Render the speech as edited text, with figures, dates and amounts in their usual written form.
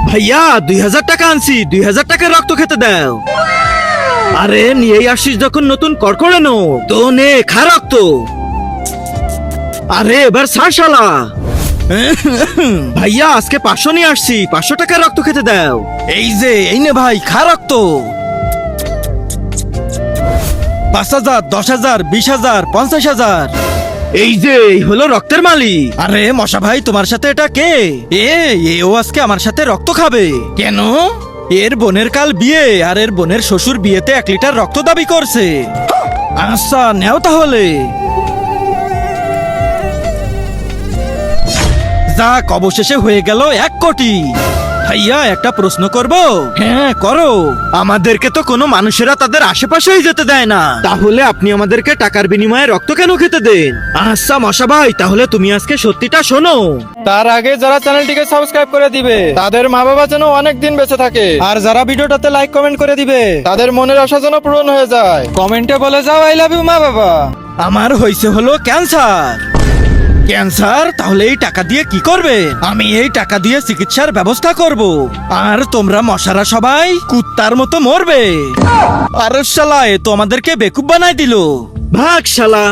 ভাইয়া 2000 টাকা আনছি, 2000 টাকার রক্ত খেতে দাও। আরে নিয়েই আসিস যখন নতুন কড়কড়ানো, তো নে খা রক্ত। আরে এবার ছাড় শালা। ভাইয়া আজকে 500 নিয়ে আসছি, 500 টাকার রক্ত খেতে দাও। এই যে এই নে ভাই খা রক্ত। 5000, 10000, 20000, 50000। এই যে এই হলো রক্তের মালিক। আরে মশা ভাই তোমার সাথে এটা কে? এও আজকে আমার সাথে রক্ত খাবে কেন? এর বোনের কাল বিয়ে, আর এর বোনের শ্বশুর বিয়েতে 1 লিটার রক্ত দাবি করছে। আচ্ছা নেও তাহলে। যাক অবশেষে হয়ে গেল 1 কোটি। ভাইয়া একটা প্রশ্ন করব? হ্যাঁ করো। আমাদেরকে তো কোনো মানুষেরা তাদের আশেপাশেই যেতে দেয় না, তাহলে আপনি আমাদেরকে টাকার বিনিময়ে রক্ত কেন খেতে দেন? আচ্ছা মশা ভাই তাহলে তুমি আজকে সত্যিটা শোনো। তার আগে যারা চ্যানেলটিকে সাবস্ক্রাইব করে দিবে তাদের মা বাবা যেন অনেক দিন বেঁচে থাকে, আর যারা ভিডিওটাতে লাইক কমেন্ট করে দিবে তাদের মনের আশা যেন পূরণ হয়ে যায়। কমেন্টে বলে যাও আই লাভ ইউ মা বাবা। আমার হয়েছে হলো ক্যান্সার। ক্যান্সার? তাহলে এই টাকা দিয়ে কি করবে? আমি এই টাকা দিয়ে চিকিৎসার ব্যবস্থা করব, আর তোমরা মশারা সবাই কুত্তার মতো মরবে। আর শালা এ তো আমাদেরকে বেকুব বানাই দিল। ভাগ শালা।